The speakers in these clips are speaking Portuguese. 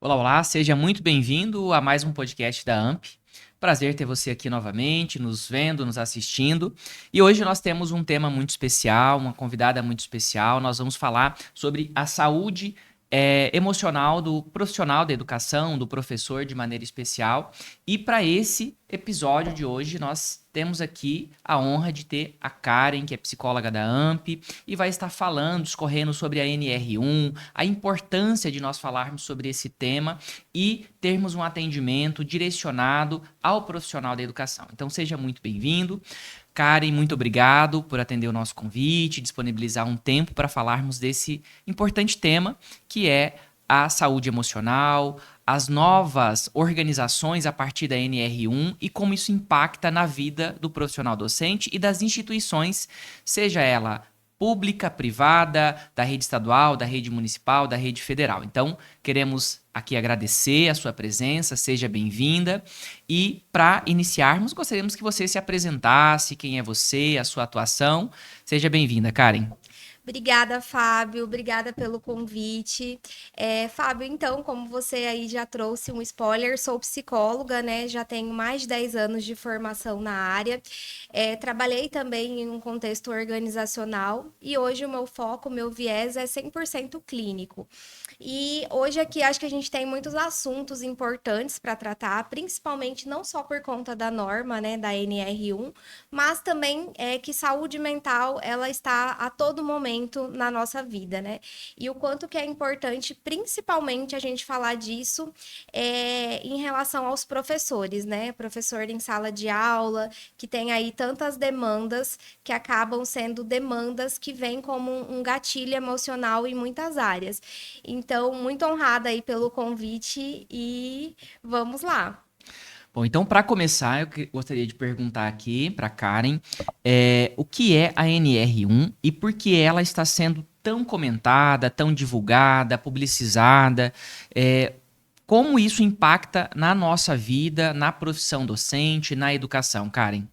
Olá, olá, seja muito bem-vindo a mais um podcast da AMP. Prazer ter você aqui novamente, nos vendo, nos assistindo. E hoje nós temos um tema muito especial, uma convidada muito especial. Nós vamos falar sobre a saúde emocional do profissional da educação, do professor de maneira especial. E para esse episódio de hoje, nós temos aqui a honra de ter a Karen, que é psicóloga da AMP, e vai estar falando, discorrendo sobre a NR1, a importância de nós falarmos sobre esse tema e termos um atendimento direcionado ao profissional da educação. Então, seja muito bem-vindo. Karen, muito obrigado por atender o nosso convite, disponibilizar um tempo para falarmos desse importante tema, que é a saúde emocional, as novas organizações a partir da NR1 e como isso impacta na vida do profissional docente e das instituições, seja ela pública, privada, da rede estadual, da rede municipal, da rede federal. Então, queremos aqui agradecer a sua presença, seja bem-vinda. E para iniciarmos, gostaríamos que você se apresentasse, quem é você, a sua atuação. Seja bem-vinda, Karen. Obrigada, Fábio. Obrigada pelo convite. Fábio, então, como você aí já trouxe um spoiler, sou psicóloga, né? Já tenho mais de 10 anos de formação na área. Trabalhei também em um contexto organizacional e hoje o meu foco, o meu viés é 100% clínico. E hoje aqui acho que a gente tem muitos assuntos importantes para tratar, principalmente não só por conta da norma, né, da NR1, mas também é que saúde mental ela está a todo momento na nossa vida, né? E o quanto que é importante, principalmente a gente falar disso em relação aos professores, né? Professor em sala de aula, que tem aí tantas demandas que acabam sendo demandas que vêm como um gatilho emocional em muitas áreas. Então, muito honrada aí pelo convite e vamos lá. Bom, então, para começar, gostaria de perguntar aqui para Karen o que é a NR1 e por que ela está sendo tão comentada, tão divulgada, publicizada. Como isso impacta na nossa vida, na profissão docente, na educação, Karen?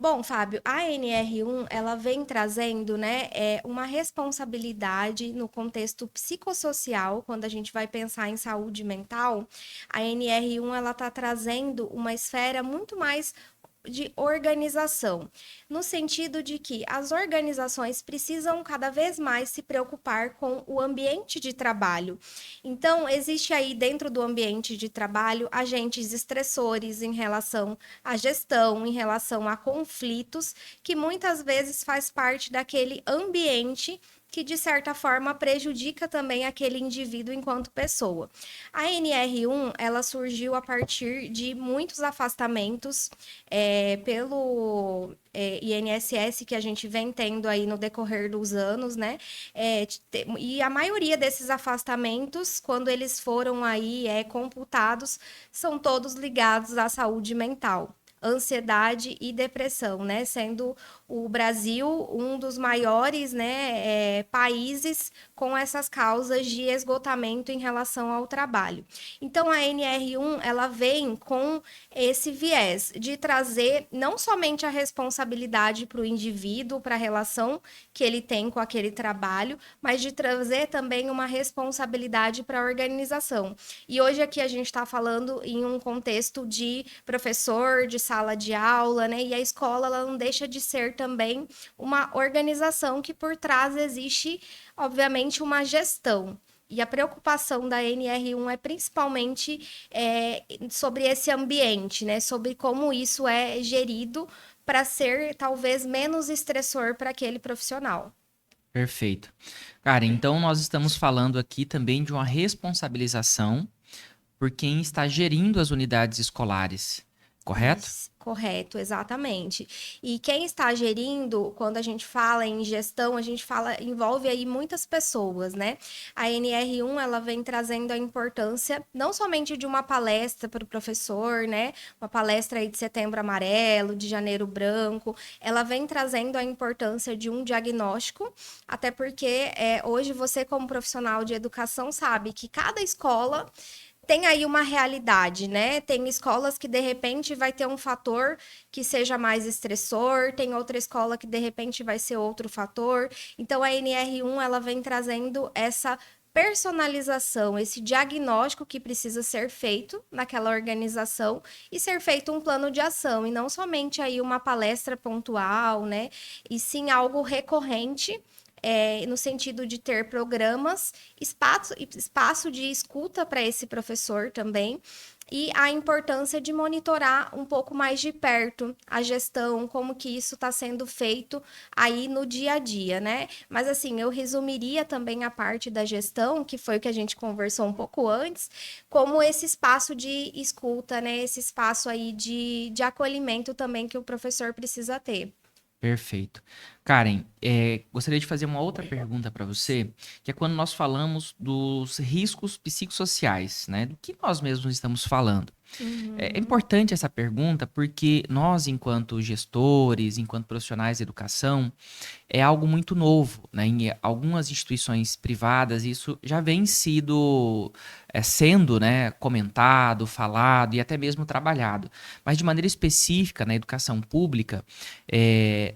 Bom, Fábio, a NR1 ela vem trazendo, né, uma responsabilidade no contexto psicossocial, quando a gente vai pensar em saúde mental, a NR1 ela está trazendo uma esfera muito mais de organização, no sentido de que as organizações precisam cada vez mais se preocupar com o ambiente de trabalho. Então, existe aí dentro do ambiente de trabalho agentes estressores em relação à gestão, em relação a conflitos, que muitas vezes faz parte daquele ambiente que de certa forma prejudica também aquele indivíduo enquanto pessoa. A NR1 ela surgiu a partir de muitos afastamentos pelo INSS que a gente vem tendo aí no decorrer dos anos, né? E a maioria desses afastamentos, quando eles foram aí computados, são todos ligados à saúde mental, ansiedade e depressão, né? Sendo o Brasil um dos maiores, né, países com essas causas de esgotamento em relação ao trabalho. Então a NR1 ela vem com esse viés de trazer não somente a responsabilidade para o indivíduo, para a relação que ele tem com aquele trabalho, mas de trazer também uma responsabilidade para a organização. E hoje aqui a gente está falando em um contexto de professor, de sala de aula, né? E a escola ela não deixa de ser também uma organização que por trás existe, obviamente, uma gestão. E a preocupação da NR1 é principalmente sobre esse ambiente, né? Sobre como isso é gerido para ser talvez menos estressor para aquele profissional. Perfeito. Karen, então nós estamos falando aqui também de uma responsabilização por quem está gerindo as unidades escolares, correto? Isso, correto, exatamente. E quem está gerindo, quando a gente fala em gestão, a gente fala, envolve aí muitas pessoas, né? A NR1, ela vem trazendo a importância não somente de uma palestra para o professor, né? Uma palestra aí de Setembro Amarelo, de Janeiro Branco, ela vem trazendo a importância de um diagnóstico, até porque hoje você, como profissional de educação, sabe que cada escola tem aí uma realidade, né? Tem escolas que de repente vai ter um fator que seja mais estressor, tem outra escola que de repente vai ser outro fator. Então a NR1 ela vem trazendo essa personalização, esse diagnóstico que precisa ser feito naquela organização e ser feito um plano de ação, e não somente aí uma palestra pontual, né? E sim algo recorrente, no sentido de ter programas, espaço de escuta para esse professor também, e a importância de monitorar um pouco mais de perto a gestão, como que isso está sendo feito aí no dia a dia, né? Mas assim, eu resumiria também a parte da gestão, que foi o que a gente conversou um pouco antes, como esse espaço de escuta, né? Esse espaço aí de acolhimento também que o professor precisa ter. Perfeito. Karen, gostaria de fazer uma outra pergunta para você, que é quando nós falamos dos riscos psicossociais, né? Do que nós mesmos estamos falando. É Uhum. importante essa pergunta porque nós, enquanto gestores, enquanto profissionais de educação, é algo muito novo, né? Em algumas instituições privadas, isso já vem sendo, né, comentado, falado e até mesmo trabalhado. Mas de maneira específica, na educação pública,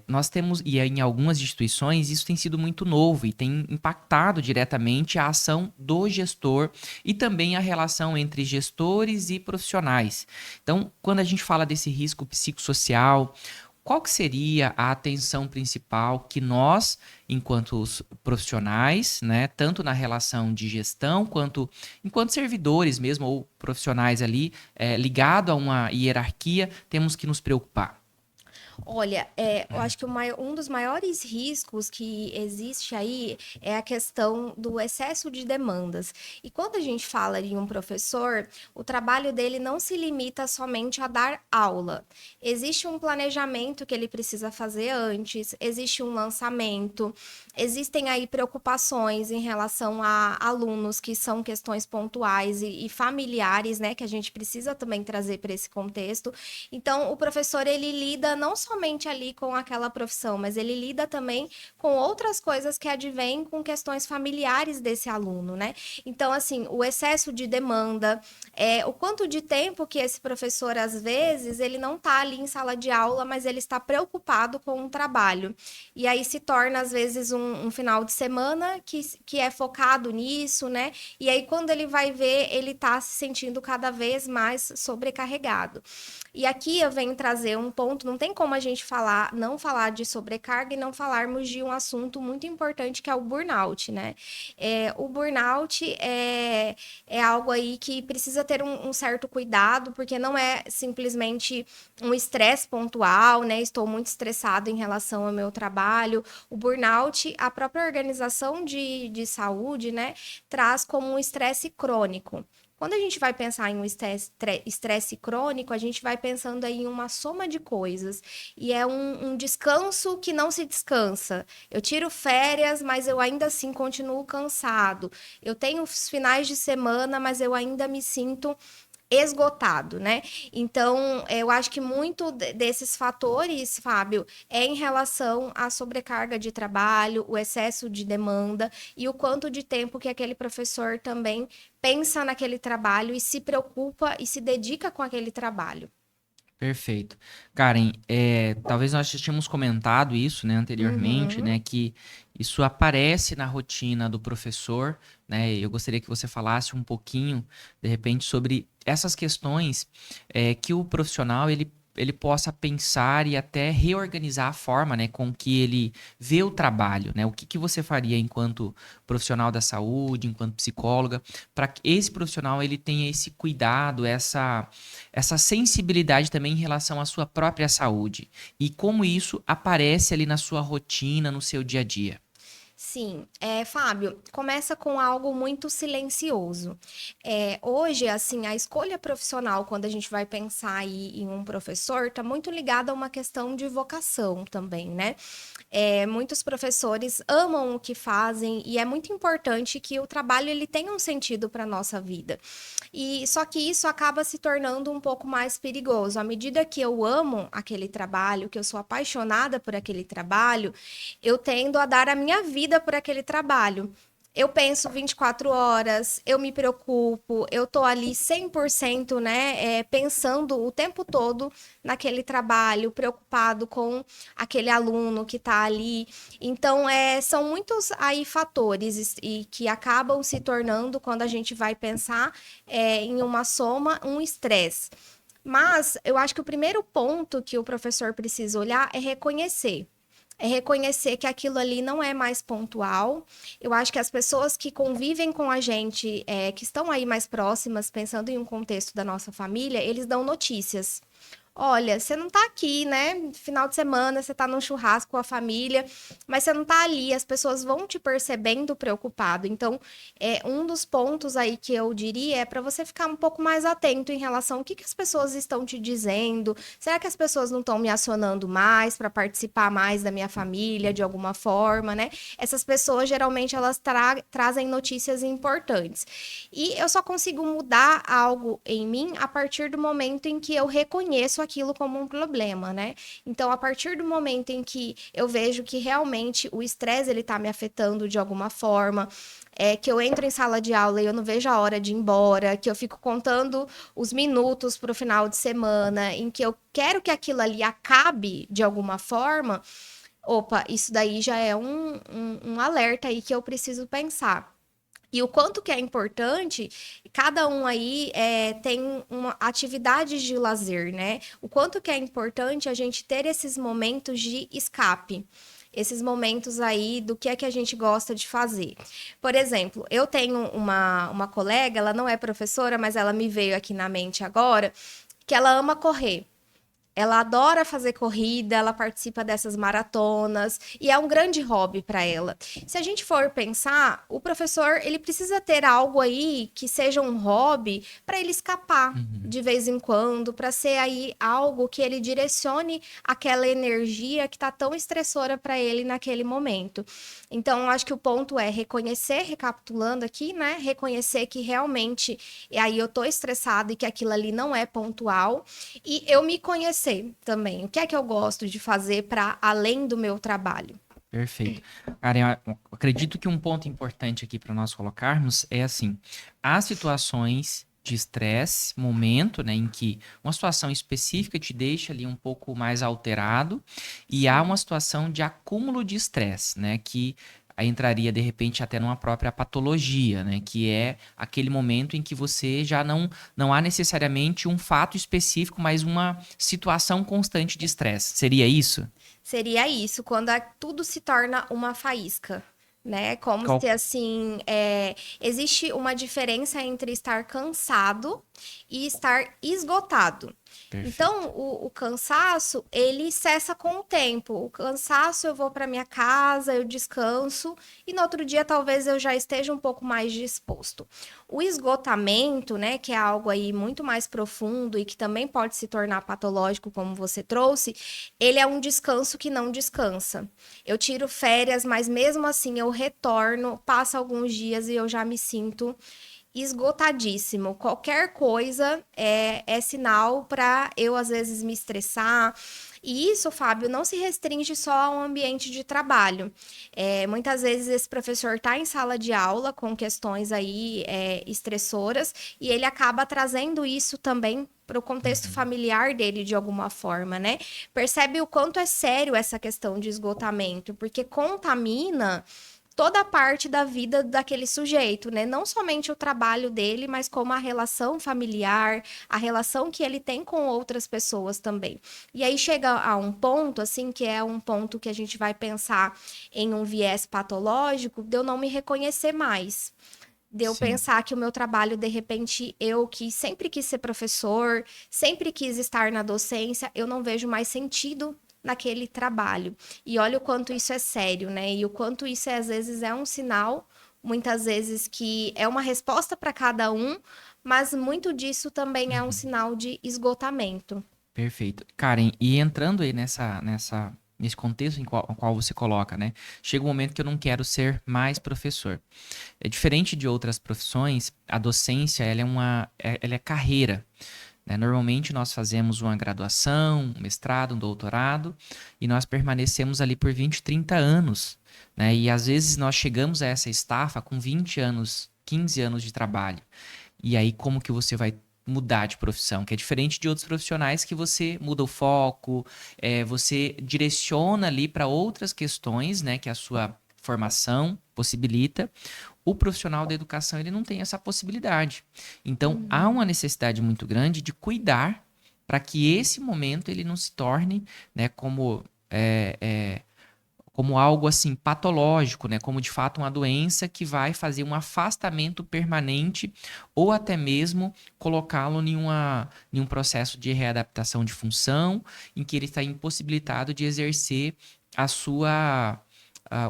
nós temos, e em algumas instituições, isso tem sido muito novo e tem impactado diretamente a ação do gestor e também a relação entre gestores e profissionais. Então, quando a gente fala desse risco psicossocial, qual que seria a atenção principal que nós, enquanto os profissionais, né, tanto na relação de gestão quanto enquanto servidores mesmo ou profissionais ali, ligado a uma hierarquia, temos que nos preocupar? Olha, eu acho que um dos maiores riscos que existe aí é a questão do excesso de demandas. E quando a gente fala de um professor, o trabalho dele não se limita somente a dar aula. Existe um planejamento que ele precisa fazer antes, existe um lançamento, existem aí preocupações em relação a alunos que são questões pontuais e familiares, né, que a gente precisa também trazer para esse contexto. Então, o professor, ele lida não somente ali com aquela profissão, mas ele lida também com outras coisas que advêm com questões familiares desse aluno, né? Então, assim, o excesso de demanda, o quanto de tempo que esse professor, às vezes, ele não está ali em sala de aula, mas ele está preocupado com o trabalho. E aí se torna, às vezes, um final de semana que é focado nisso, né? E aí, quando ele vai ver, ele está se sentindo cada vez mais sobrecarregado. E aqui eu venho trazer um ponto, não tem como a gente não falar de sobrecarga e não falarmos de um assunto muito importante que é o burnout, né? O burnout é algo aí que precisa ter um certo cuidado, porque não é simplesmente um estresse pontual, né? Estou muito estressado em relação ao meu trabalho. O burnout, a própria organização de saúde, né, traz como um estresse crônico. Quando a gente vai pensar em um estresse crônico, a gente vai pensando aí em uma soma de coisas. E é um descanso que não se descansa. Eu tiro férias, mas eu ainda assim continuo cansado. Eu tenho os finais de semana, mas eu ainda me sinto esgotado, né? Então, eu acho que muito desses fatores, Fábio, é em relação à sobrecarga de trabalho, o excesso de demanda e o quanto de tempo que aquele professor também pensa naquele trabalho e se preocupa e se dedica com aquele trabalho. Perfeito. Karen, talvez nós já tínhamos comentado isso, né, anteriormente, Uhum. né, que isso aparece na rotina do professor, né? Eu gostaria que você falasse um pouquinho, de repente, sobre essas questões que o profissional ele possa pensar e até reorganizar a forma, né, com que ele vê o trabalho, né? O que que você faria enquanto profissional da saúde, enquanto psicóloga, para que esse profissional ele tenha esse cuidado, essa sensibilidade também em relação à sua própria saúde e como isso aparece ali na sua rotina, no seu dia a dia. Sim, Fábio, começa com algo muito silencioso. Hoje, assim, a escolha profissional, quando a gente vai pensar aí em um professor, está muito ligada a uma questão de vocação também, né? Muitos professores amam o que fazem e é muito importante que o trabalho ele tenha um sentido para a nossa vida. E só que isso acaba se tornando um pouco mais perigoso. À medida que eu amo aquele trabalho, que eu sou apaixonada por aquele trabalho, eu tendo a dar a minha vida por aquele trabalho. eu penso 24 horas, eu me preocupo, eu tô ali 100%, né, pensando o tempo todo naquele trabalho, preocupado com aquele aluno que tá ali. Então, são muitos aí fatores e que acabam se tornando, quando a gente vai pensar em uma soma, um estresse. Mas eu acho que o primeiro ponto que o professor precisa olhar é reconhecer. É reconhecer que aquilo ali não é mais pontual. Eu acho que as pessoas que convivem com a gente, que estão aí mais próximas, pensando em um contexto da nossa família, eles dão notícias. Olha, você não tá aqui, né? Final de semana, você tá num churrasco com a família, mas você não tá ali, as pessoas vão te percebendo preocupado. Então, um dos pontos aí que eu diria é para você ficar um pouco mais atento em relação ao que as pessoas estão te dizendo. Será que as pessoas não estão me acionando mais para participar mais da minha família de alguma forma, né? Essas pessoas geralmente elas trazem notícias importantes. E eu só consigo mudar algo em mim a partir do momento em que eu reconheço aquilo como um problema, né? Então, a partir do momento em que eu vejo que realmente o estresse ele tá me afetando de alguma forma, que eu entro em sala de aula e eu não vejo a hora de ir embora, que eu fico contando os minutos para o final de semana, em que eu quero que aquilo ali acabe de alguma forma, opa, isso daí já é um alerta aí que eu preciso pensar. E o quanto que é importante, cada um aí tem uma atividade de lazer, né? O quanto que é importante a gente ter esses momentos de escape. Esses momentos aí do que é que a gente gosta de fazer. Por exemplo, eu tenho uma colega, ela não é professora, mas ela me veio aqui na mente agora, que ela ama correr. Ela adora fazer corrida, ela participa dessas maratonas e é um grande hobby para ela. Se a gente for pensar, o professor ele precisa ter algo aí que seja um hobby para ele escapar Uhum. de vez em quando, para ser aí algo que ele direcione aquela energia que tá tão estressora para ele naquele momento. Então, acho que o ponto é reconhecer, recapitulando aqui, né? Reconhecer que realmente aí eu tô estressado e que aquilo ali não é pontual e eu me conhecer também. O que é que eu gosto de fazer para além do meu trabalho? Perfeito. Cara, eu acredito que um ponto importante aqui para nós colocarmos é assim: há situações de estresse, momento, né, em que uma situação específica te deixa ali um pouco mais alterado, e há uma Sim. situação de acúmulo de estresse, né, que aí entraria de repente até numa própria patologia, né, que é aquele momento em que você já não há necessariamente um fato específico, mas uma situação constante de estresse. Seria isso? Seria isso, quando tudo se torna uma faísca, né? Como Qual... se assim, existe uma diferença entre estar cansado e estar esgotado. Perfeito. Então, o cansaço, ele cessa com o tempo. O cansaço, eu vou para minha casa, eu descanso, e no outro dia talvez eu já esteja um pouco mais disposto. O esgotamento, né, que é algo aí muito mais profundo e que também pode se tornar patológico, como você trouxe, ele é um descanso que não descansa. Eu tiro férias, mas mesmo assim eu retorno, passa alguns dias e eu já me sinto esgotadíssimo. Qualquer coisa é sinal para eu, às vezes, me estressar. E isso, Fábio, não se restringe só ao ambiente de trabalho. Muitas vezes esse professor está em sala de aula com questões aí estressoras e ele acaba trazendo isso também para o contexto Uhum. familiar dele de alguma forma, né? Percebe o quanto é sério essa questão de esgotamento, porque contamina toda a parte da vida daquele sujeito, né? Não somente o trabalho dele, mas como a relação familiar, a relação que ele tem com outras pessoas também. E aí chega a um ponto, assim, que é um ponto que a gente vai pensar em um viés patológico, de eu não me reconhecer mais. De eu Sim. pensar que o meu trabalho, de repente, eu que sempre quis ser professor, sempre quis estar na docência, eu não vejo mais sentido naquele trabalho. E olha o quanto isso é sério, né? E o quanto isso, às vezes, é um sinal, muitas vezes, que é uma resposta para cada um, mas muito disso também é um Uhum. sinal de esgotamento. Perfeito. Karen, e entrando aí nesse contexto em qual você coloca, né? Chega um momento que eu não quero ser mais professor. É diferente de outras profissões, a docência, ela é carreira. né? Normalmente nós fazemos uma graduação, um mestrado, um doutorado, e nós permanecemos ali por 20, 30 anos, né? E às vezes nós chegamos a essa estafa com 20 anos, 15 anos de trabalho. E aí como que você vai mudar de profissão? Que é diferente de outros profissionais que você muda o foco, você direciona ali para outras questões, né? Que a sua formação possibilita. O profissional da educação, ele não tem essa possibilidade. Então, há uma necessidade muito grande de cuidar para que esse momento ele não se torne, né, como algo assim patológico, né, como de fato uma doença que vai fazer um afastamento permanente ou até mesmo colocá-lo em um processo de readaptação de função, em que ele está impossibilitado de exercer a sua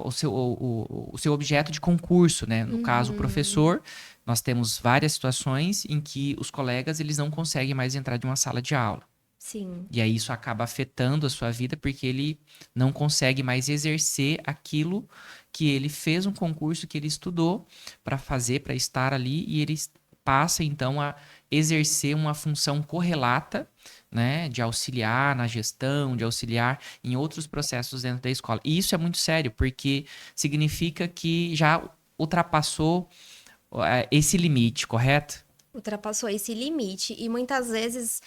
o seu objeto de concurso, né? No caso, o professor, nós temos várias situações em que os colegas eles não conseguem mais entrar de uma sala de aula. Sim. E aí isso acaba afetando a sua vida porque ele não consegue mais exercer aquilo que ele fez um concurso que ele estudou para fazer, para estar ali, e ele passa então a exercer uma função correlata, né, de auxiliar na gestão, de auxiliar em outros processos dentro da escola. E isso é muito sério, porque significa que já ultrapassou esse limite, correto? Ultrapassou esse limite e muitas vezes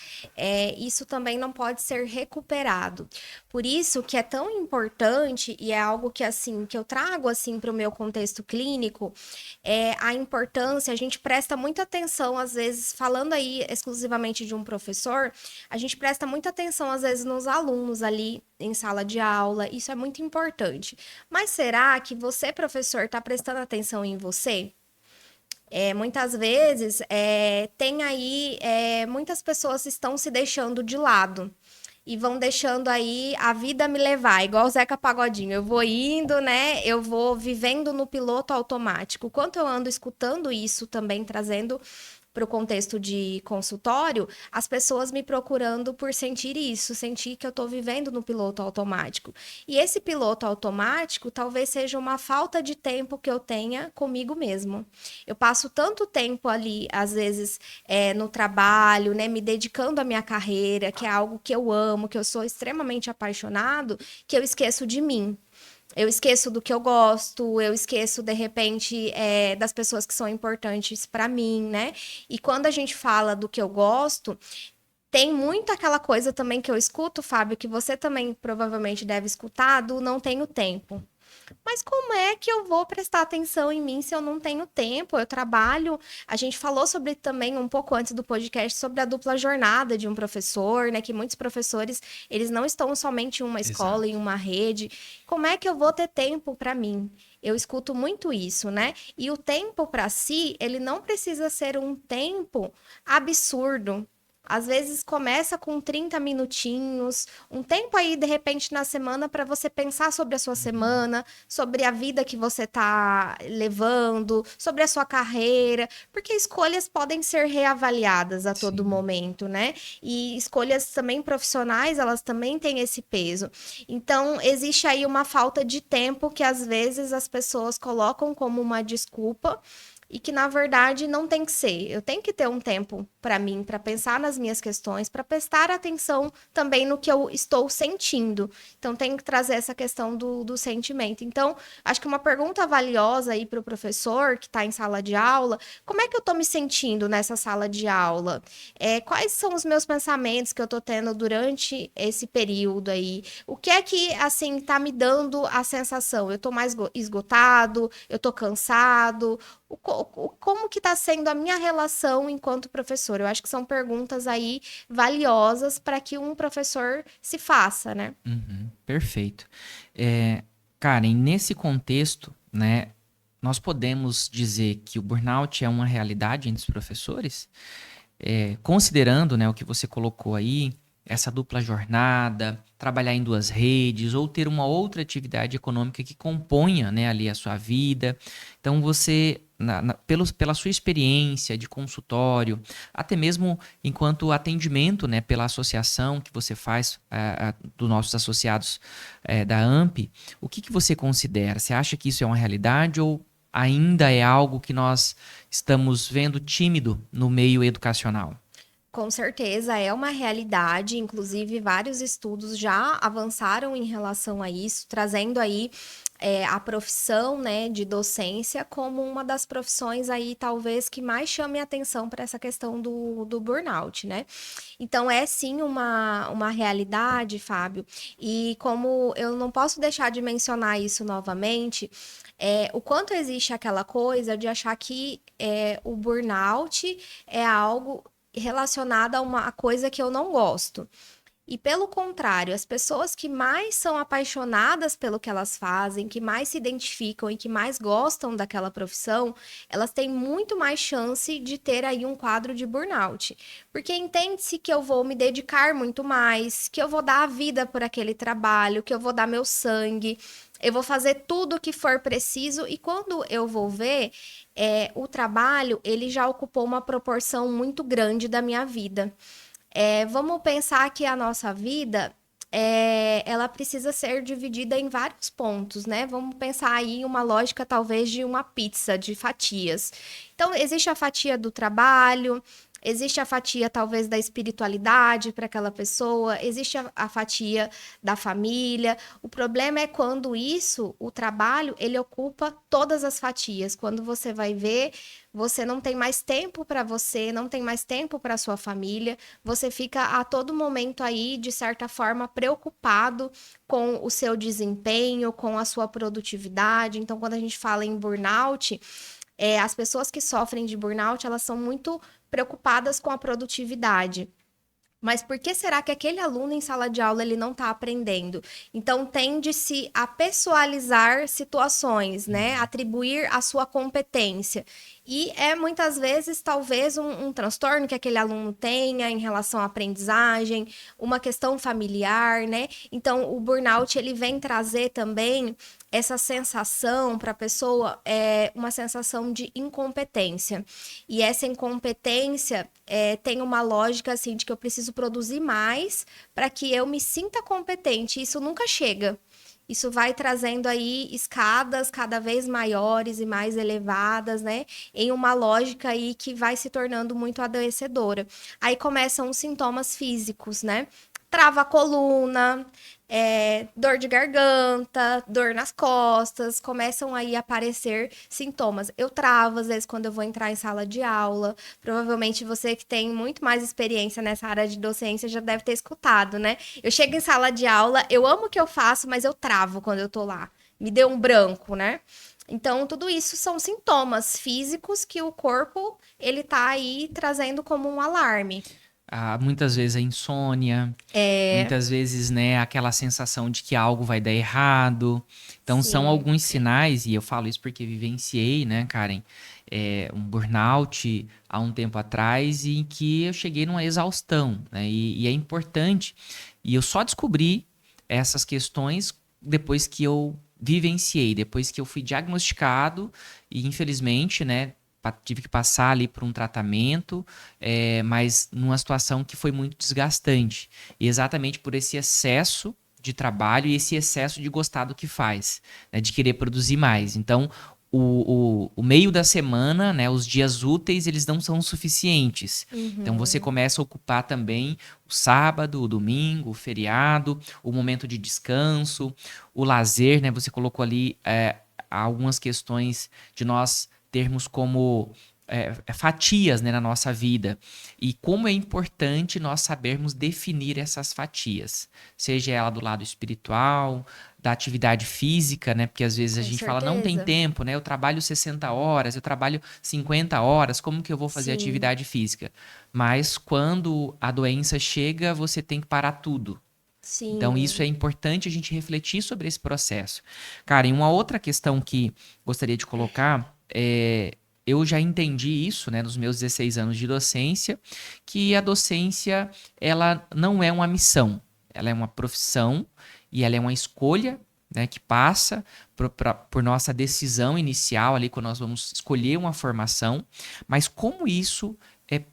isso também não pode ser recuperado. Por isso que é tão importante e é algo que assim que eu trago assim para o meu contexto clínico é a importância. A gente presta muita atenção às vezes falando aí exclusivamente de um professor, a gente presta muita atenção às vezes nos alunos ali em sala de aula. Isso é muito importante. Mas será que você, professor, está prestando atenção em você? Muitas vezes tem aí muitas pessoas estão se deixando de lado e vão deixando aí a vida me levar, igual o Zeca Pagodinho. Eu vou indo, né? Eu vou vivendo no piloto automático. Quanto eu ando escutando isso também, trazendo para o contexto de consultório, as pessoas me procurando por sentir isso, sentir que eu estou vivendo no piloto automático. E esse piloto automático talvez seja uma falta de tempo que eu tenha comigo mesmo. Eu passo tanto tempo ali, às vezes, no trabalho, né, me dedicando à minha carreira, que é algo que eu amo, que eu sou extremamente apaixonado, que eu esqueço de mim. Eu esqueço do que eu gosto, eu esqueço, de repente, das pessoas que são importantes para mim, né? E quando a gente fala do que eu gosto, tem muito aquela coisa também que eu escuto, Fábio, que você também provavelmente deve escutar, do não tenho tempo. Mas como é que eu vou prestar atenção em mim se eu não tenho tempo? Eu trabalho. A gente falou sobre também um pouco antes do podcast sobre a dupla jornada de um professor, né? Que muitos professores, eles não estão somente em uma escola, em Exato. uma rede. Como é que eu vou ter tempo para mim? Eu escuto muito isso, né? E o tempo para si, ele não precisa ser um tempo absurdo. Às vezes começa com 30 minutinhos, um tempo aí, de repente, na semana, para você pensar sobre a sua semana, sobre a vida que você está levando, sobre a sua carreira, porque escolhas podem ser reavaliadas a todo Sim. momento, né? E escolhas também profissionais, elas também têm esse peso. Então, existe aí uma falta de tempo que às vezes as pessoas colocam como uma desculpa e que na verdade não tem que ser. Eu tenho que ter um tempo para mim, para pensar nas minhas questões, para prestar atenção também no que eu estou sentindo. Então, tenho que trazer essa questão do sentimento. Então, acho que uma pergunta valiosa aí para o professor que está em sala de aula: como é que eu estou me sentindo nessa sala de aula? Quais são os meus pensamentos que eu estou tendo durante esse período aí? O que é que, assim, está me dando a sensação? Eu estou mais esgotado? Eu estou cansado? Como que está sendo a minha relação enquanto professor? Eu acho que são perguntas aí valiosas para que um professor se faça, né? Uhum, perfeito. É, Karen, nesse contexto, né, nós podemos dizer que o burnout é uma realidade entre os professores? Considerando, né, o que você colocou aí, essa dupla jornada, trabalhar em duas redes ou ter uma outra atividade econômica que componha, né, ali a sua vida. Então você, pela sua experiência de consultório, até mesmo enquanto atendimento, né, pela associação que você faz dos nossos associados da AMP, o que você considera? Você acha que isso é uma realidade ou ainda é algo que nós estamos vendo tímido no meio educacional? Com certeza é uma realidade, inclusive vários estudos já avançaram em relação a isso, trazendo aí a profissão, né, de docência como uma das profissões aí talvez que mais chame atenção para essa questão do burnout, né? Então é sim uma realidade, Fábio, e como eu não posso deixar de mencionar isso novamente, o quanto existe aquela coisa de achar que o burnout é algo relacionado a uma coisa que eu não gosto. E pelo contrário, as pessoas que mais são apaixonadas pelo que elas fazem, que mais se identificam e que mais gostam daquela profissão, elas têm muito mais chance de ter aí um quadro de burnout. Porque entende-se que eu vou me dedicar muito mais, que eu vou dar a vida por aquele trabalho, que eu vou dar meu sangue, eu vou fazer tudo o que for preciso e quando eu vou ver, o trabalho ele já ocupou uma proporção muito grande da minha vida. Vamos pensar que a nossa vida ela precisa ser dividida em vários pontos, né? Vamos pensar aí em uma lógica talvez de uma pizza de fatias. Então, existe a fatia do trabalho, existe a fatia talvez da espiritualidade para aquela pessoa, existe a fatia da família. O problema é quando o trabalho, ele ocupa todas as fatias. Quando você vai ver, você não tem mais tempo para você, não tem mais tempo para sua família. Você fica a todo momento aí, de certa forma, preocupado com o seu desempenho, com a sua produtividade. Então, quando a gente fala em burnout, as pessoas que sofrem de burnout, elas são muito preocupadas com a produtividade. Mas por que será que aquele aluno em sala de aula ele não está aprendendo? Então tende-se a pessoalizar situações, né? Atribuir a sua competência. E muitas vezes, talvez, um transtorno que aquele aluno tenha em relação à aprendizagem, uma questão familiar, né? Então, o burnout, ele vem trazer também essa sensação para a pessoa, uma sensação de incompetência. E essa incompetência tem uma lógica, assim, de que eu preciso produzir mais para que eu me sinta competente. Isso nunca chega. Isso vai trazendo aí escadas cada vez maiores e mais elevadas, né? Em uma lógica aí que vai se tornando muito adoecedora. Aí começam os sintomas físicos, né? Trava a coluna, dor de garganta, dor nas costas, começam aí a aparecer sintomas. Eu travo, às vezes, quando eu vou entrar em sala de aula. Provavelmente você que tem muito mais experiência nessa área de docência já deve ter escutado, né? Eu chego em sala de aula, eu amo o que eu faço, mas eu travo quando eu tô lá. Me deu um branco, né? Então, tudo isso são sintomas físicos que o corpo, ele tá aí trazendo como um alarme. Muitas vezes a insônia, muitas vezes, né, aquela sensação de que algo vai dar errado. Então, são Sim. alguns sinais, e eu falo isso porque vivenciei, né, Karen, um burnout há um tempo atrás, em que eu cheguei numa exaustão, né, e é importante. E eu só descobri essas questões depois que eu vivenciei, depois que eu fui diagnosticado, e infelizmente, né, tive que passar ali por um tratamento, mas numa situação que foi muito desgastante. E exatamente por esse excesso de trabalho e esse excesso de gostar do que faz, né, de querer produzir mais. Então, o meio da semana, né, os dias úteis, eles não são suficientes. Então, você começa a ocupar também o sábado, o domingo, o feriado, o momento de descanso, o lazer, né? Você colocou ali algumas questões de nós termos como fatias, né, na nossa vida. E como é importante nós sabermos definir essas fatias, seja ela do lado espiritual, da atividade física, né? Porque às vezes a Com gente fala, não tem certeza. tempo, né? Eu trabalho 60 horas, eu trabalho 50 horas, como que eu vou fazer Sim, atividade física? Mas quando a doença chega, você tem que parar tudo. Então, isso é sim. importante a gente refletir sobre esse processo. Cara, e uma outra questão que gostaria de colocar eu já entendi isso, né, nos meus 16 anos de docência, que a docência, ela não é uma missão, ela é uma profissão e ela é uma escolha, né, que passa por nossa decisão inicial ali, quando nós vamos escolher uma formação, mas como isso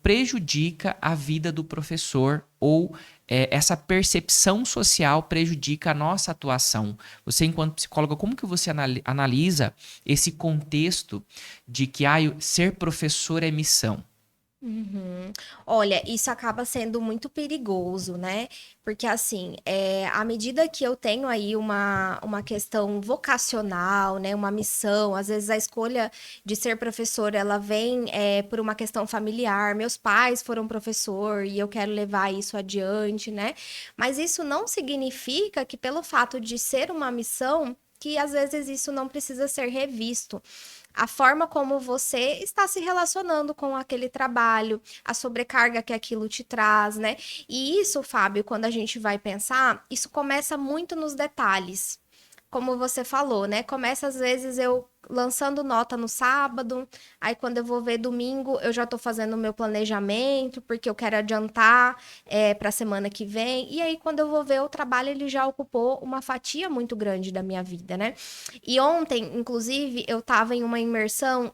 prejudica a vida do professor ou essa percepção social prejudica a nossa atuação. Você, enquanto psicóloga, como que você analisa esse contexto de que ser professor é missão? Uhum. Olha, isso acaba sendo muito perigoso, né? Porque, assim, à medida que eu tenho aí uma questão vocacional, né? Uma missão, às vezes a escolha de ser professor, ela vem por uma questão familiar. Meus pais foram professor e eu quero levar isso adiante, né? Mas isso não significa que, pelo fato de ser uma missão, que às vezes isso não precisa ser revisto. A forma como você está se relacionando com aquele trabalho, a sobrecarga que aquilo te traz, né? E isso, Fábio, quando a gente vai pensar, isso começa muito nos detalhes. Como você falou, né? Começa às vezes eu lançando nota no sábado, aí quando eu vou ver domingo, eu já tô fazendo o meu planejamento, porque eu quero adiantar para a semana que vem. E aí, quando eu vou ver o trabalho, ele já ocupou uma fatia muito grande da minha vida, né? E ontem, inclusive, eu estava em uma imersão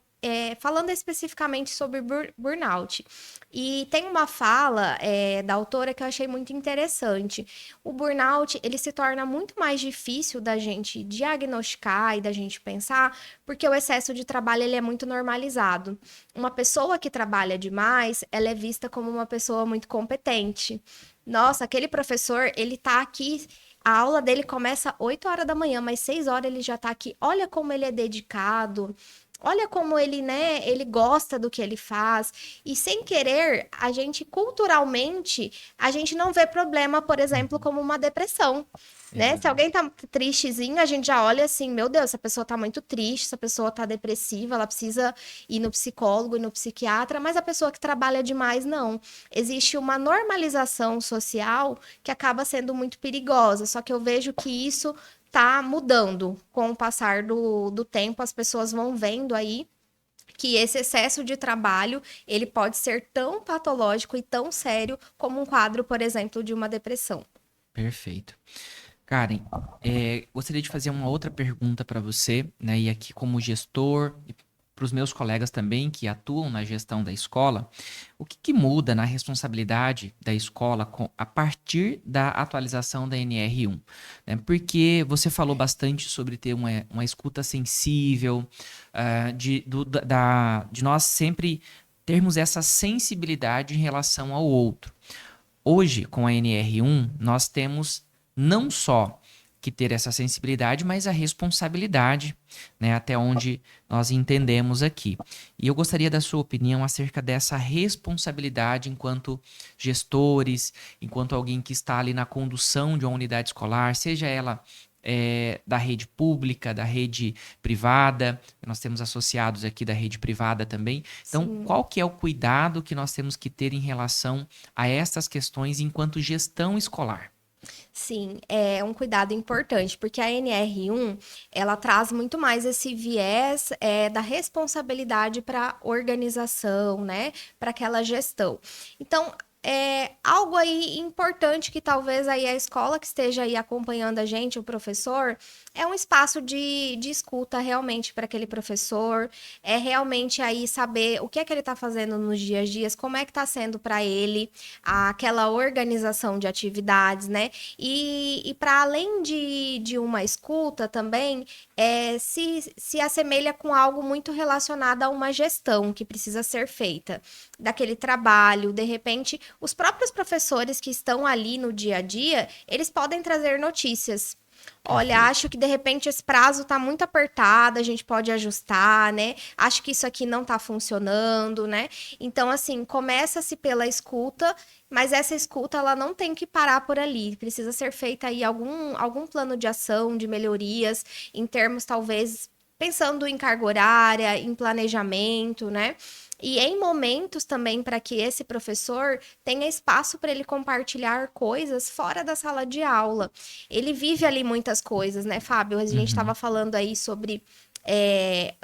falando especificamente sobre burnout. E tem uma fala da autora que eu achei muito interessante. O burnout, ele se torna muito mais difícil da gente diagnosticar e da gente pensar, porque o excesso de trabalho ele é muito normalizado. Uma pessoa que trabalha demais, ela é vista como uma pessoa muito competente. Nossa, aquele professor, ele tá aqui, a aula dele começa 8 horas da manhã, mas 6 horas ele já tá aqui. Olha como ele é dedicado. Olha como ele, né, ele gosta do que ele faz. E sem querer, a gente culturalmente, a gente não vê problema, por exemplo, como uma depressão, né? Se Exato. alguém tá tristezinho, a gente já olha assim, meu Deus, essa pessoa tá muito triste, essa pessoa tá depressiva, ela precisa ir no psicólogo e no psiquiatra, mas a pessoa que trabalha demais, não. Existe uma normalização social que acaba sendo muito perigosa, só que eu vejo que isso tá mudando com o passar do tempo, as pessoas vão vendo aí que esse excesso de trabalho, ele pode ser tão patológico e tão sério como um quadro, por exemplo, de uma depressão. Perfeito. Karen, gostaria de fazer uma outra pergunta para você, né? E aqui como gestor e para os meus colegas também que atuam na gestão da escola, o que que muda na responsabilidade da escola a partir da atualização da NR1, né? Porque você falou bastante sobre ter uma escuta sensível, de nós sempre termos essa sensibilidade em relação ao outro. Hoje, com a NR1, nós temos não só que ter essa sensibilidade, mas a responsabilidade, né, até onde nós entendemos aqui. E eu gostaria da sua opinião acerca dessa responsabilidade enquanto gestores, enquanto alguém que está ali na condução de uma unidade escolar, seja ela da rede pública, da rede privada, nós temos associados aqui da rede privada também. Então, Sim. qual que é o cuidado que nós temos que ter em relação a essas questões enquanto gestão escolar? Sim, é um cuidado importante, porque a NR1, ela traz muito mais esse viés da responsabilidade para organização, né? Para aquela gestão. Então, é algo aí importante que talvez aí a escola que esteja aí acompanhando a gente, o professor, é um espaço de escuta realmente para aquele professor, é realmente aí saber o que é que ele está fazendo nos dias a dias, como é que está sendo para ele aquela organização de atividades, né? E para além de uma escuta também, se assemelha com algo muito relacionado a uma gestão que precisa ser feita daquele trabalho. De repente, os próprios professores que estão ali no dia a dia, eles podem trazer notícias. Olha, Perfeito. acho que de repente esse prazo tá muito apertado, a gente pode ajustar, né? Acho que isso aqui não tá funcionando, né? Então, assim, começa-se pela escuta, mas essa escuta ela não tem que parar por ali. Precisa ser feita aí algum plano de ação, de melhorias, em termos talvez pensando em carga horária, em planejamento, né? E em momentos também para que esse professor tenha espaço para ele compartilhar coisas fora da sala de aula. Ele vive ali muitas coisas, né, Fábio? A gente estava Uhum. falando aí sobre.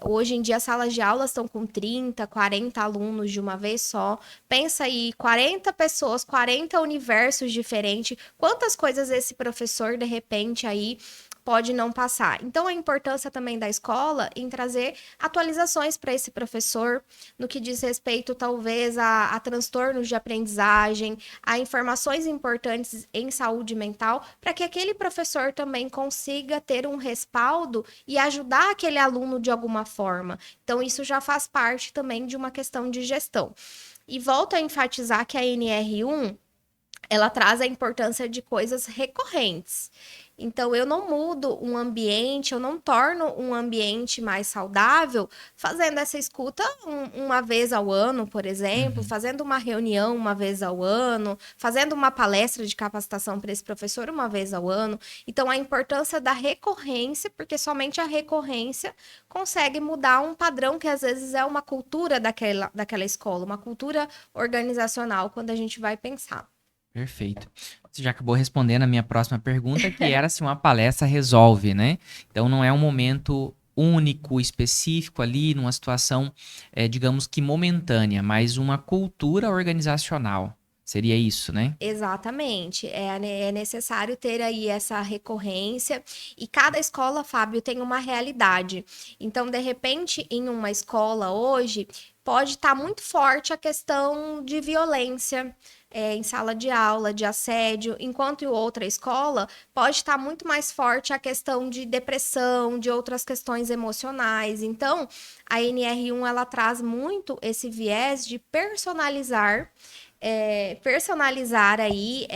Hoje em dia, as salas de aula estão com 30, 40 alunos de uma vez só. Pensa aí, 40 pessoas, 40 universos diferentes. Quantas coisas esse professor, de repente, aí pode não passar. Então, a importância também da escola em trazer atualizações para esse professor no que diz respeito, talvez, a transtornos de aprendizagem, a informações importantes em saúde mental, para que aquele professor também consiga ter um respaldo e ajudar aquele aluno de alguma forma. Então, isso já faz parte também de uma questão de gestão. E volto a enfatizar que a NR1 ela traz a importância de coisas recorrentes. Então, eu não mudo um ambiente, eu não torno um ambiente mais saudável fazendo essa escuta uma vez ao ano, por exemplo, Uhum. fazendo uma reunião uma vez ao ano, fazendo uma palestra de capacitação para esse professor uma vez ao ano. Então, a importância da recorrência, porque somente a recorrência consegue mudar um padrão que às vezes é uma cultura daquela escola, uma cultura organizacional, quando a gente vai pensar. Perfeito. Você já acabou respondendo a minha próxima pergunta, que era se uma palestra resolve, né? Então não é um momento único, específico ali, numa situação, digamos que momentânea, mas uma cultura organizacional. Seria isso, né? Exatamente. É necessário ter aí essa recorrência. E cada escola, Fábio, tem uma realidade. Então, de repente, em uma escola hoje, pode estar muito forte a questão de violência. Em sala de aula, de assédio, enquanto em outra escola pode estar muito mais forte a questão de depressão, de outras questões emocionais. Então, a NR1 ela traz muito esse viés de personalizar aí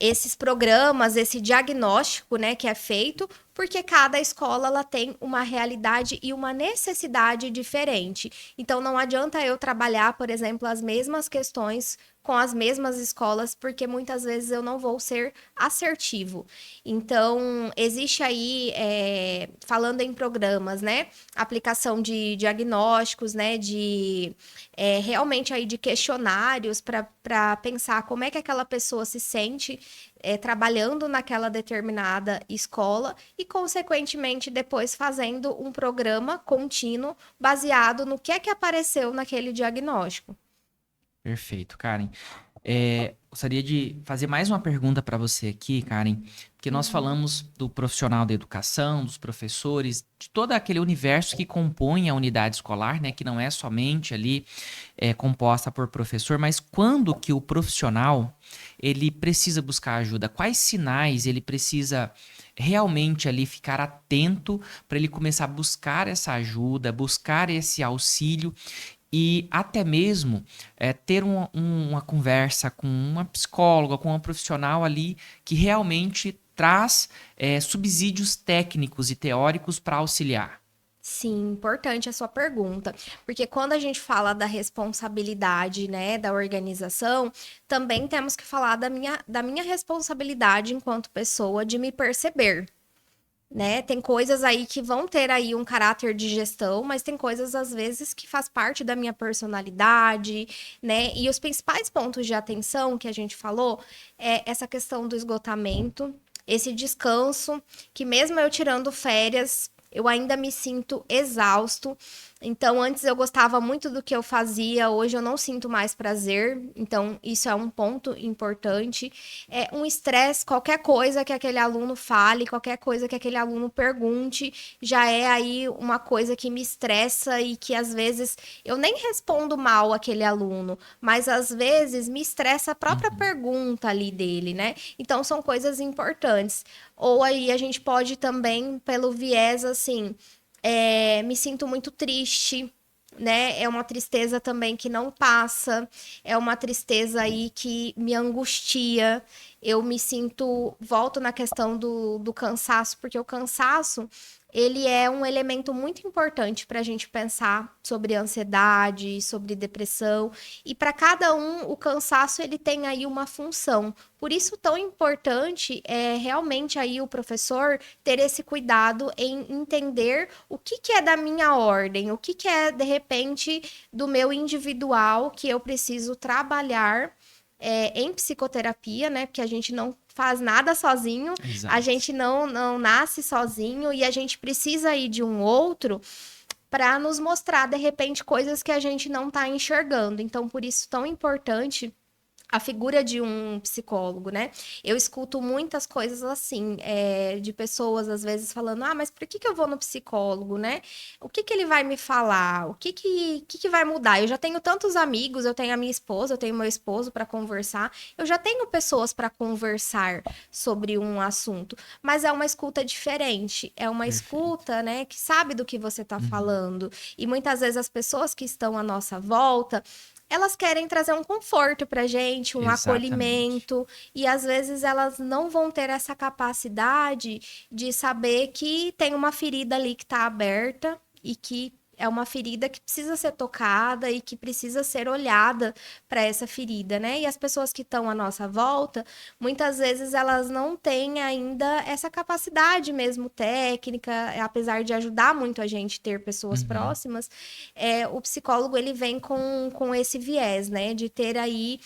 esses programas, esse diagnóstico, né, que é feito, porque cada escola ela tem uma realidade e uma necessidade diferente. Então não adianta eu trabalhar, por exemplo, as mesmas questões com as mesmas escolas, porque muitas vezes eu não vou ser assertivo. Então, existe aí, falando em programas, né? Aplicação de diagnósticos, né? Realmente aí de questionários para pensar como é que aquela pessoa se sente trabalhando naquela determinada escola e, consequentemente, depois fazendo um programa contínuo baseado no que é que apareceu naquele diagnóstico. Perfeito, Karen. Gostaria de fazer mais uma pergunta para você aqui, Karen, porque nós falamos do profissional da educação, dos professores, de todo aquele universo que compõe a unidade escolar, né, que não é somente ali composta por professor, mas quando que o profissional ele precisa buscar ajuda? Quais sinais ele precisa realmente ali ficar atento para ele começar a buscar essa ajuda, buscar esse auxílio e até mesmo ter uma conversa com uma psicóloga, com uma profissional ali que realmente traz subsídios técnicos e teóricos para auxiliar. Sim, importante a sua pergunta, porque quando a gente fala da responsabilidade, né, da organização, também temos que falar da minha responsabilidade enquanto pessoa de me perceber, né? Tem coisas aí que vão ter aí um caráter de gestão, mas tem coisas às vezes que faz parte da minha personalidade, né? E os principais pontos de atenção que a gente falou é essa questão do esgotamento, esse descanso, que mesmo eu tirando férias, eu ainda me sinto exausto. Então, antes eu gostava muito do que eu fazia, hoje eu não sinto mais prazer. Então, isso é um ponto importante. É um estresse, qualquer coisa que aquele aluno fale, qualquer coisa que aquele aluno pergunte, já é aí uma coisa que me estressa e que às vezes eu nem respondo mal aquele aluno, mas às vezes me estressa a própria Uhum. pergunta ali dele, né? Então, são coisas importantes. Ou aí a gente pode também, pelo viés assim, me sinto muito triste, né? É uma tristeza também que não passa, é uma tristeza aí que me angustia. Eu me sinto, volto na questão do cansaço, porque o cansaço ele é um elemento muito importante para a gente pensar sobre ansiedade, sobre depressão, e para cada um o cansaço ele tem aí uma função. Por isso tão importante é realmente aí o professor ter esse cuidado em entender o que é da minha ordem, o que é de repente do meu individual que eu preciso trabalhar em psicoterapia, né? Porque a gente não faz nada sozinho, a Exato. gente não nasce sozinho e a gente precisa ir de um outro para nos mostrar, de repente, coisas que a gente não está enxergando. Então, por isso, tão importante a figura de um psicólogo, né? Eu escuto muitas coisas assim, de pessoas às vezes falando, ah, mas por que eu vou no psicólogo, né? O que ele vai me falar? O que vai mudar? Eu já tenho tantos amigos, eu tenho a minha esposa, eu tenho meu esposo para conversar, eu já tenho pessoas para conversar sobre um assunto, mas é uma escuta diferente, é uma Perfeito. escuta, né, que sabe do que você está Uhum. falando. E muitas vezes as pessoas que estão à nossa volta elas querem trazer um conforto pra gente, um Exatamente. acolhimento, e às vezes elas não vão ter essa capacidade de saber que tem uma ferida ali que tá aberta e que é uma ferida que precisa ser tocada e que precisa ser olhada para essa ferida, né? E as pessoas que estão à nossa volta, muitas vezes elas não têm ainda essa capacidade mesmo técnica, apesar de ajudar muito a gente ter pessoas Uhum. próximas, o psicólogo ele vem com esse viés, né? De ter aí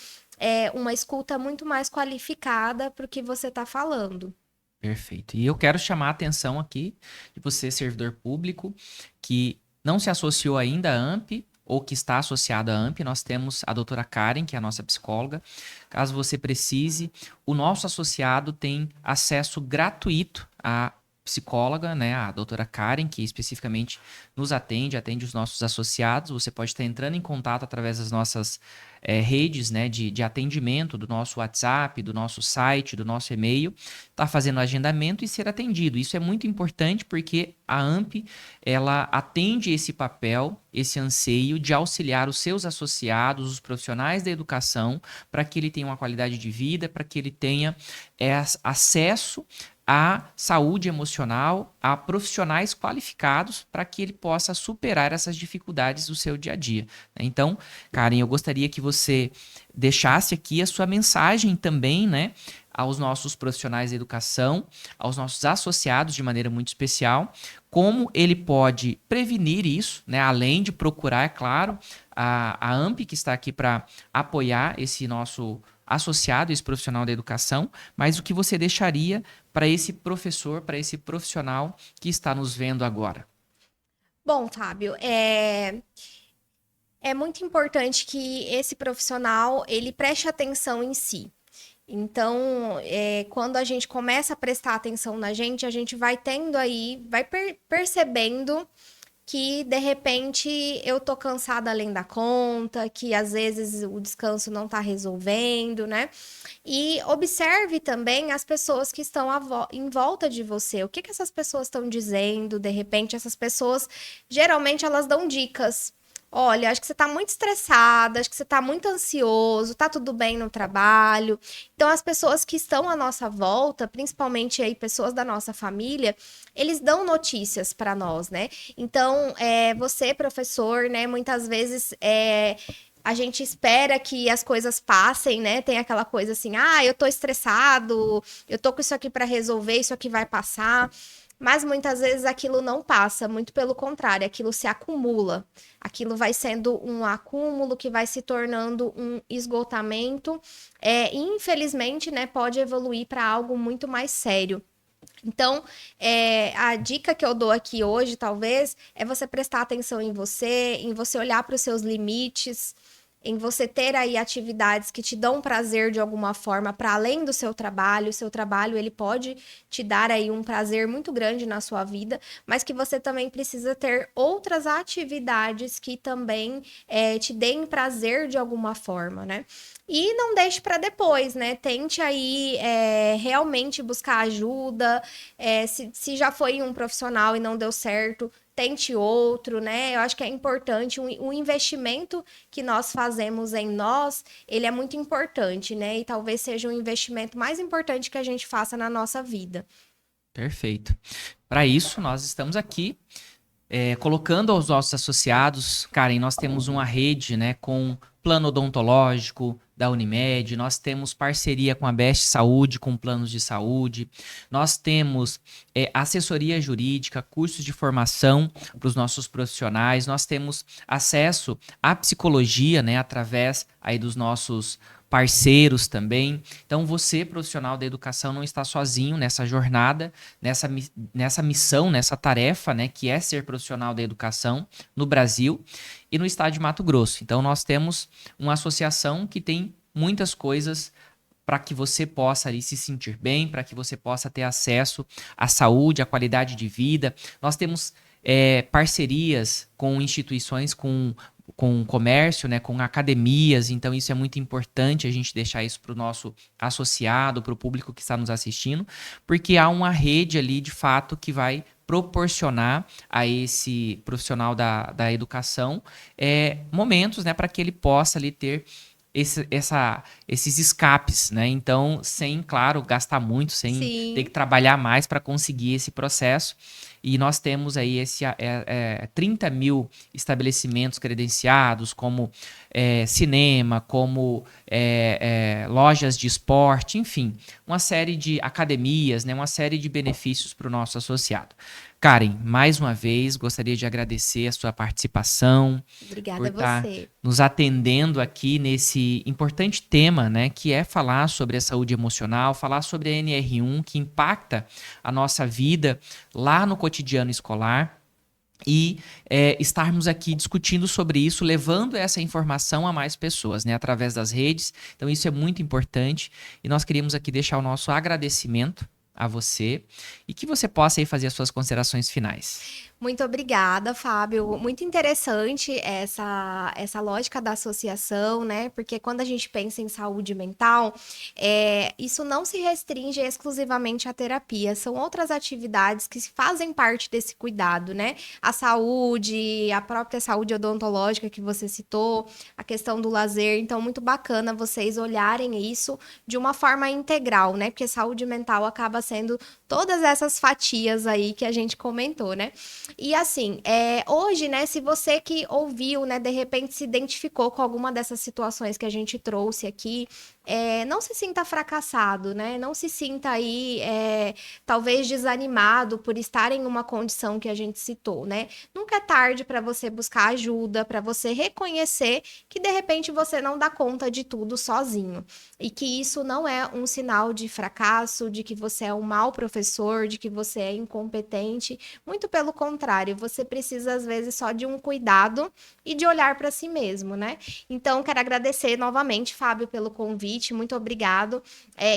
uma escuta muito mais qualificada para o que você está falando. Perfeito. E eu quero chamar a atenção aqui de você, servidor público, que não se associou ainda à AMP ou que está associado à AMP. Nós temos a doutora Karen, que é a nossa psicóloga. Caso você precise, o nosso associado tem acesso gratuito à psicóloga, né, a doutora Karen, que especificamente nos atende os nossos associados. Você pode estar entrando em contato através das nossas redes, né, de atendimento, do nosso WhatsApp, do nosso site, do nosso e-mail, tá fazendo agendamento e ser atendido. Isso é muito importante porque a AMP, ela atende esse papel, esse anseio de auxiliar os seus associados, os profissionais da educação, para que ele tenha uma qualidade de vida, para que ele tenha acesso à saúde emocional, a profissionais qualificados para que ele possa superar essas dificuldades do seu dia a dia. Então, Karen, eu gostaria que você deixasse aqui a sua mensagem também, né, aos nossos profissionais da educação, aos nossos associados de maneira muito especial, como ele pode prevenir isso, né, além de procurar, é claro, a AMP, que está aqui para apoiar esse nosso associado, esse profissional da educação, mas o que você deixaria para esse professor, para esse profissional que está nos vendo agora? Bom, Fábio, é muito importante que esse profissional ele preste atenção em si. Então, quando a gente começa a prestar atenção na gente, a gente vai tendo aí, vai percebendo que de repente eu tô cansada além da conta, que às vezes o descanso não tá resolvendo, né? E observe também as pessoas que estão em volta de você. O que que essas pessoas estão dizendo? De repente, essas pessoas geralmente elas dão dicas. Olha, acho que você tá muito estressada, acho que você tá muito ansioso, tá tudo bem no trabalho. Então, as pessoas que estão à nossa volta, principalmente aí pessoas da nossa família, eles dão notícias para nós, né? Então, você, professor, né, muitas vezes a gente espera que as coisas passem, né? Tem aquela coisa assim, ah, eu tô estressado, eu tô com isso aqui para resolver, isso aqui vai passar. Mas muitas vezes aquilo não passa, muito pelo contrário, aquilo se acumula. Aquilo vai sendo um acúmulo que vai se tornando um esgotamento, e infelizmente, né, pode evoluir para algo muito mais sério. Então, a dica que eu dou aqui hoje, talvez, é você prestar atenção em você olhar para os seus limites, em você ter aí atividades que te dão prazer de alguma forma para além do seu trabalho. O seu trabalho ele pode te dar aí um prazer muito grande na sua vida, mas que você também precisa ter outras atividades que também te deem prazer de alguma forma, né? E não deixe para depois, né? Tente aí realmente buscar ajuda. Se já foi um profissional e não deu certo, tente outro, né? Eu acho que é importante um investimento que nós fazemos em nós, ele é muito importante, né? E talvez seja o investimento mais importante que a gente faça na nossa vida. Perfeito. Para isso, nós estamos aqui colocando aos nossos associados, Karen, nós temos uma rede, né, com plano odontológico da Unimed, nós temos parceria com a Best Saúde, com planos de saúde, nós temos assessoria jurídica, cursos de formação para os nossos profissionais, nós temos acesso à psicologia, né, através aí dos nossos parceiros também. Então, você, profissional da educação, não está sozinho nessa jornada, nessa missão, nessa tarefa, né, que é ser profissional da educação no Brasil e no estado de Mato Grosso. Então, nós temos uma associação que tem muitas coisas para que você possa ali se sentir bem, para que você possa ter acesso à saúde, à qualidade de vida. Nós temos parcerias com instituições, com comércio, né, com academias, então isso é muito importante a gente deixar isso para o nosso associado, para o público que está nos assistindo, porque há uma rede ali de fato que vai proporcionar a esse profissional da educação momentos, né, para que ele possa ali ter esses escapes, né? Então, sem, claro, gastar muito, sem ter que Sim. trabalhar mais para conseguir esse processo. E nós temos aí 30 mil estabelecimentos credenciados, como cinema, como lojas de esporte, enfim, uma série de academias, né? Uma série de benefícios para o nosso associado. Karen, mais uma vez, gostaria de agradecer a sua participação, por Obrigada a estar você. nos atendendo aqui nesse importante tema, né, que é falar sobre a saúde emocional, falar sobre a NR1, que impacta a nossa vida lá no cotidiano escolar. E estarmos aqui discutindo sobre isso, levando essa informação a mais pessoas, né, através das redes. Então, isso é muito importante. E nós queríamos aqui deixar o nosso agradecimento a você e que você possa aí fazer as suas considerações finais. Muito obrigada, Fábio. Muito interessante essa lógica da associação, né? Porque quando a gente pensa em saúde mental, isso não se restringe exclusivamente à terapia, são outras atividades que fazem parte desse cuidado, né? A saúde, a própria saúde odontológica que você citou, a questão do lazer. Então, muito bacana vocês olharem isso de uma forma integral, né? Porque saúde mental acaba sendo todas essas fatias aí que a gente comentou, né? E assim, hoje, né, se você que ouviu, né, de repente se identificou com alguma dessas situações que a gente trouxe aqui, não se sinta fracassado, né? Não se sinta aí, talvez desanimado por estar em uma condição que a gente citou, né? Nunca é tarde para você buscar ajuda, para você reconhecer que de repente você não dá conta de tudo sozinho. E que isso não é um sinal de fracasso, de que você é um mau professor, de que você é incompetente. Muito pelo contrário, você precisa, às vezes, só de um cuidado e de olhar para si mesmo, né? Então, quero agradecer novamente, Fábio, pelo convite. Muito obrigado.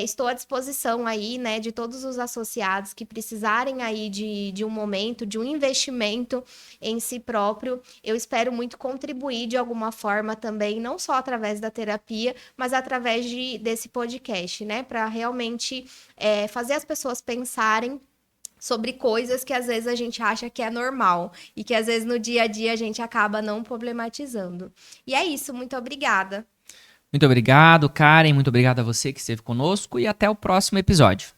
Estou à disposição aí, né, de todos os associados que precisarem aí de um momento, de um investimento em si próprio. Eu espero muito contribuir de alguma forma também, não só através da terapia, mas através desse podcast, né, para realmente fazer as pessoas pensarem sobre coisas que às vezes a gente acha que é normal e que às vezes no dia a dia a gente acaba não problematizando. E é isso, muito obrigada. Muito obrigado, Karen. Muito obrigado a você que esteve conosco e até o próximo episódio.